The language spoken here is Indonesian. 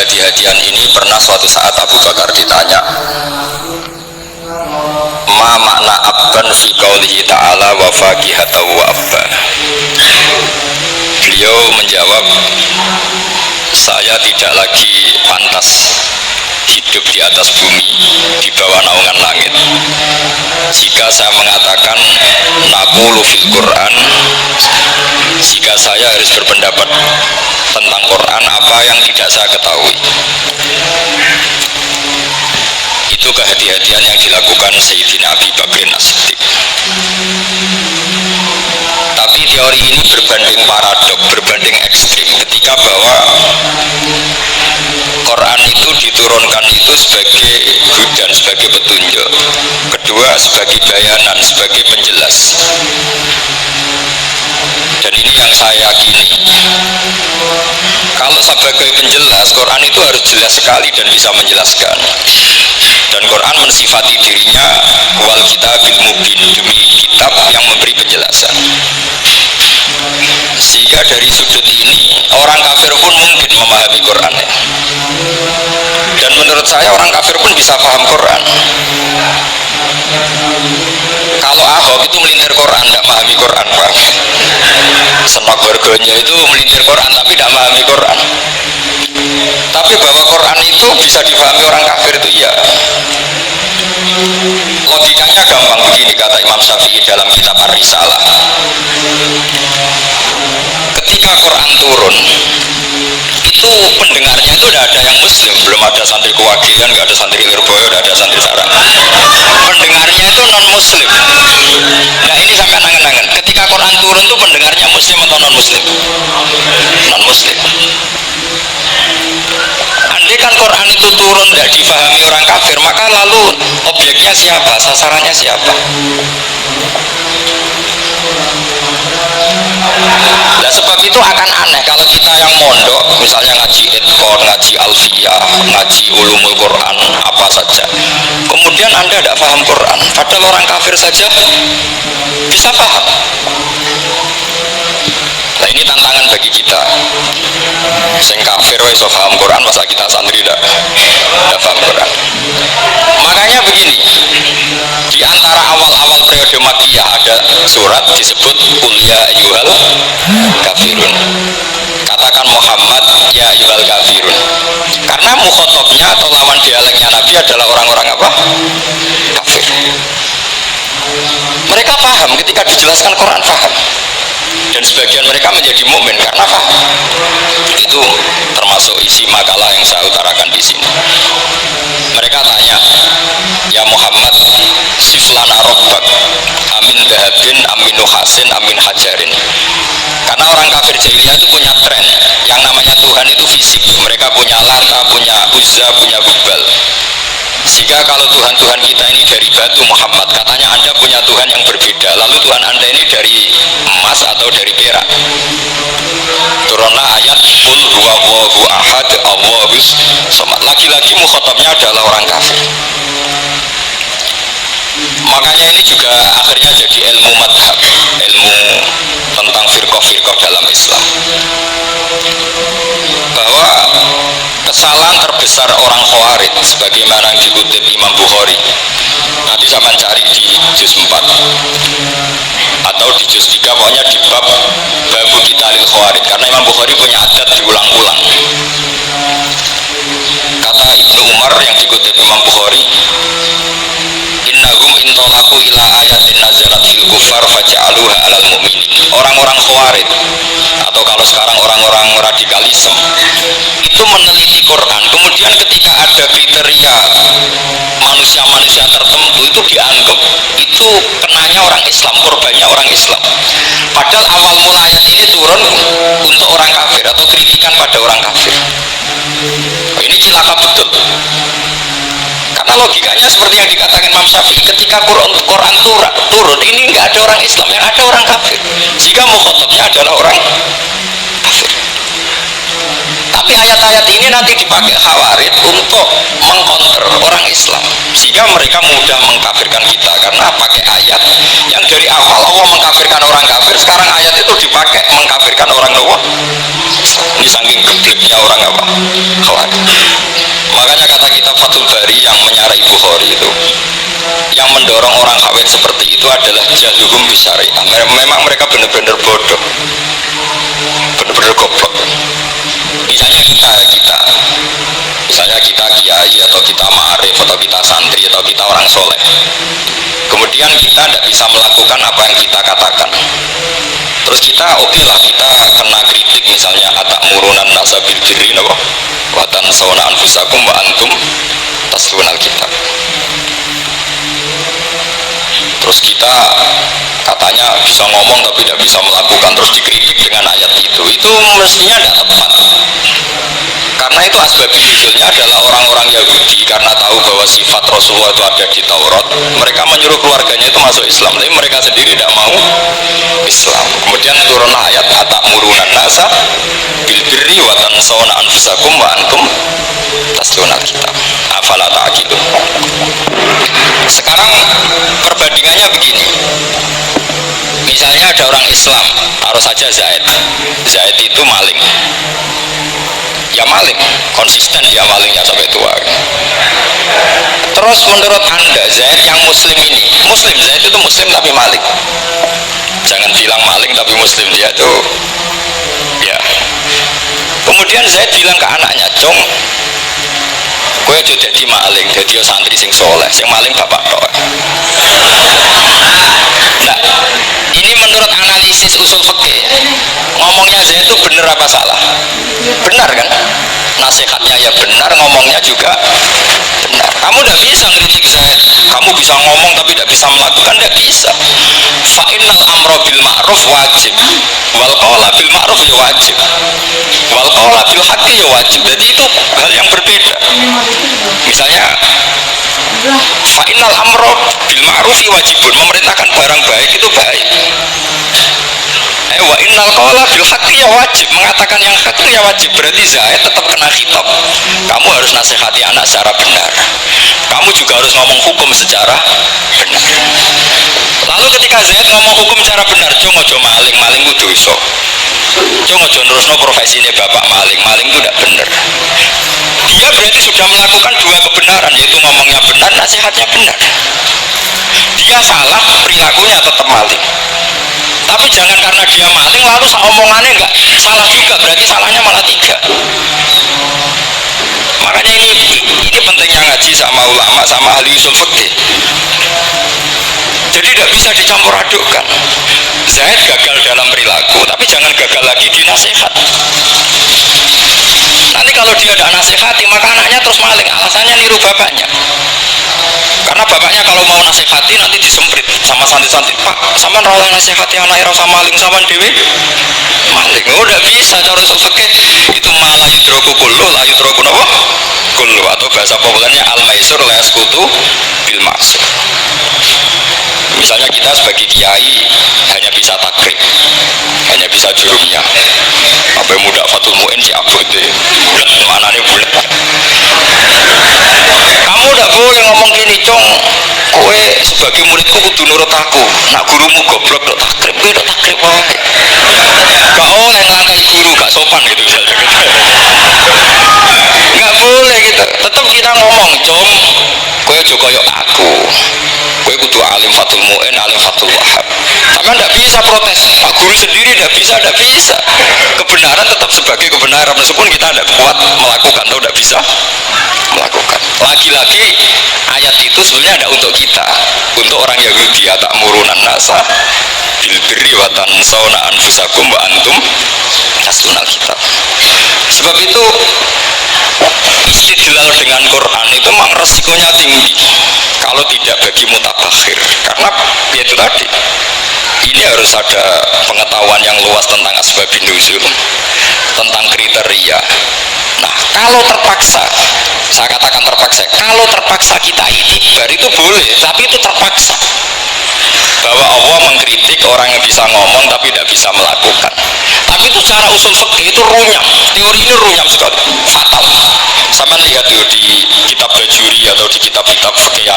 kehati-hatian ini pernah suatu saat Abu Bakar ditanya, ma makna abban fi qaulihi ta'ala wa faqihatan wa abba. Beliau menjawab, saya tidak lagi pantas hidup di atas bumi di bawah naungan langit jika saya mengatakan naqulu fil Quran, jika saya harus berpendapat tentang Quran apa yang tidak saya ketahui. Itu kehati-hatian yang dilakukan Sayyidina Abi Bakrin As-Siddiq. Tapi teori ini berbanding paradok, berbanding ekstrim ketika bahwa Quran itu diturunkan itu sebagai hudan, sebagai petunjuk. Kedua sebagai bayanan, sebagai penjelas. Dan ini yang saya yakini. Kalau sebagai penjelas, Quran itu harus jelas sekali dan bisa menjelaskan. Dan Quran mensifati dirinya wal kitabil mubin, demi kitab yang memberi penjelasan. Sehingga dari sudut ini orang kafir pun mungkin memahami Quran. Dan menurut saya orang kafir pun bisa paham Quran. Kalau Ahok itu melintir Quran, tidak memahami Quran, Pak. Senok Gorgonya itu melintir Quran tapi tidak memahami Quran. Tapi bahwa Quran itu bisa dipahami orang kafir itu iya. Logikanya gampang begini, kata Imam Syafi'i dalam kitab Ar-Risalah. Ketika Quran turun, itu pendengarnya itu tidak ada yang muslim, belum ada santri Kewagian, nggak ada santri Lirboyo, nggak ada santri Sarang. Pendengarnya itu non muslim. Nah ini sampai nangan-nangan. Ketika Quran turun itu pendengarnya muslim atau non muslim? Non muslim. Andai kan Quran itu turun tidak difahami orang kafir, maka lalu objeknya siapa? Sasarannya siapa? Nah sebab itu akan aneh kalau kita yang mondok misalnya ngaji Edkon, ngaji Alfiyah, ngaji Ulumul Quran apa saja, kemudian anda tidak paham Quran, padahal orang kafir saja bisa paham. Nah ini tantangan bagi kita. Sing kafir wis paham Quran, masa kita santri tidak paham Quran. Makanya begini, di antara awal-awal periode Makkiyah ada surat disebut Qul ya ayyuhal kafirun. Katakan Muhammad ya ayyuhal kafirun. Karena mukhatabnya atau lawan dialeknya Nabi adalah orang-orang apa? Kafir. Mereka paham ketika dijelaskan Quran, paham. Dan sebagian mereka menjadi mukmin karena paham. Itu termasuk isi makalah yang saya utarakan di sini. Mereka tanya, ya Muhammad, siflana robbak, amin dahabin, amin nuhasin, amin hajarin. Karena orang kafir jahiliyah itu punya tren, yang namanya Tuhan itu fisik. Mereka punya Lata, punya Uzza, punya Hubal. Jika kalau Tuhan-Tuhan kita ini dari batu Muhammad, katanya Anda punya Tuhan yang berbeda. Lalu Tuhan Anda ini dari emas atau dari perak? Turunlah ayat Qul huwallahu ahad Allahus samad. Lagi-lagi mukhatabnya adalah orang kafir. Makanya ini juga akhirnya jadi ilmu madhab, ilmu tentang firqah-firqah dalam Islam. Bahwa kesalahan terbesar orang Khawarij sebagaimana yang dikutip Imam Bukhari, nanti saya cari di juz 4 atau di juz 3, pokoknya di bab babu qitalil Khawarij, karena Imam Bukhari punya adat diulang-ulang. Kata Ibnu Umar yang dikutip Imam Bukhari, innahum intolaku ila ayatin nazarat fil kufar faja'aluha alal mu'minin. Orang-orang Khawarij atau kalau sekarang orang-orang radikalisme itu meneliti Quran, kemudian ketika ada kriteria manusia-manusia tertentu itu dianggap itu kenanya orang Islam, korbannya orang Islam. Padahal awal mula ayat ini turun untuk orang kafir atau kritikan pada orang kafir. Ini cilaka betul. Karena logikanya seperti yang dikatakan Imam Syafi'i, ketika Quran turun ini nggak ada orang Islam, yang ada orang kafir. Jika mukhatabnya adalah orang kafir. Tapi ayat-ayat ini nanti dipakai Khawarij untuk mengkonter orang Islam, sehingga mereka mudah mengkafirkan kita karena pakai ayat yang dari awal Allah mengkafirkan orang kafir, sekarang ayat itu dipakai mengkafirkan orang Islam. Ini saking gebleknya orang apa? Khawarij. Fathul Bari yang menyarai Bukhari itu, yang mendorong orang kawin seperti itu adalah jahluhum bisyariah. Memang mereka benar-benar bodoh, benar-benar goblok. Misalnya kita kiai atau kita ma'arif atau kita santri atau kita orang soleh, kemudian kita tidak bisa melakukan apa yang kita katakan, terus kita oke lah, kita kena kritik misalnya atak murunan nasa bil birri wa tansawna anfusakum wa antum taslunal kitab. Terus kita katanya bisa ngomong tapi tidak bisa melakukan, terus dikritik dengan ayat itu mestinya tidak tepat. Karena itu asbab nuzulnya adalah orang-orang Yahudi karena tahu bahwa sifat Rasulullah itu ada di Taurat, mereka menyuruh keluarganya itu masuk Islam, tapi mereka sendiri tidak mau Islam. Kemudian turunlah ayat atamuruna nasa bil birri wa tansawna anfusakum wa antum taslunal kitab afala ta'qilun. Sekarang perbandingannya begini, misalnya ada orang Islam, taruh saja Zaid itu maling, ya maling, konsisten dia malingnya sampai tua. Terus menurut anda Zaid yang muslim ini, Zaid itu muslim tapi maling, jangan bilang maling tapi muslim dia tuh ya. Kemudian Zaid bilang ke anaknya, Jong, gue jadi maling, jadi santri sing soleh, sing maling bapak tok. Nah, ini menurut analisis usul fikih, ngomongnya Zaid itu benar apa salah? Benar kan? Nasihatnya ya benar, ngomongnya juga benar. Kamu tidak bisa ngeritik Zaid, kamu bisa ngomong tapi tidak bisa melakukan, tidak bisa. Fa'innal amro bil ma'ruf wajib, wal qawla bil ma'ruf ya wajib, wal qawla bil haqqi ya wajib. Jadi itu hal yang berbeda. Misalnya fa'innal amro bil ma'rufi wajibun, memerintahkan barang baik itu baik. Wa innal qawla bil haqqi ya wajib, mengatakan yang hak itu ya wajib. Berarti Zaid tetap kena khitab. Kamu harus nasihati anak secara benar, kamu juga harus ngomong hukum secara benar. Lalu ketika Zaid ngomong hukum secara benar, Jong ojo maling ku dosa, Jong ojo nerusno profesine bapak maling itu tidak benar. Dia berarti sudah melakukan dua kebenaran, yaitu ngomongnya benar, nasihatnya benar. Dia salah, perilakunya tetap maling. Tapi jangan karena dia maling lalu omongannya enggak salah juga, berarti salahnya malah tiga. Makanya ini pentingnya ngaji sama ulama, sama ahli usul fikih. Jadi tidak bisa dicampur adukkan. Zaid gagal dalam perilaku, tapi jangan gagal lagi di nasihat. Nanti kalau dia tidak nasihati, maka anaknya terus maling, alasannya niru bapaknya. Karena bapaknya kalau mau nasihati nanti disemprit sama santri-santri, Pak, sama rawang nasihati anak rasa maling sama dewi maling. Udah bisa cara usul fikih itu malah yudroku kullu la yudroku nawa kullu, atau bahasa populernya al maisur la yaskutu bil maksur. Misalnya kita sebagai kiai hanya bisa takrib, hanya bisa jurumnya. Apa muda Fatul Mu'in si abud deh, bulat mana nih bulat. Kamu udah boleh ngomong gini, Cong, kowe sebagai muridku kudu nurut aku. Nak gurumu goblok dok takrib, kowe dok takrib wae. Gak oleh ngangkai guru, gak sopan gitu misalnya. Gak boleh gitu. Tetap kita ngomong, Cong, kowe juga koyo aku. Kowe kudu alim Fatul Mu'in, alim Fatul Wahab. Sama tidak bisa protes, Pak Guru sendiri tidak bisa. Kebenaran tetap sebagai kebenaran, meskipun kita tidak kuat melakukan atau tidak bisa melakukan. Lagi-lagi ayat itu sebenarnya ada untuk kita, untuk orang Yahudi, atamuruna nasa bil birri wa tansawna anfusakum wa antum taslunal kitab. Sebab itu istidlal dengan Quran itu memang resikonya tinggi kalau tidak bagi mutabakhir, karena itu tadi, ini harus ada pengetahuan yang luas tentang asbabun nuzul, tentang kriteria. Nah, kalau terpaksa, saya katakan terpaksa, kalau terpaksa kita itibar itu boleh, tapi itu terpaksa. Bahwa Allah mengkritik orang yang bisa ngomong tapi tidak bisa melakukan. Tapi itu secara usul fikih itu runyam, teori ini runyam sekali, fatal. Sama lihat tuh di kitab Bajuri atau di kitab-kitab fikih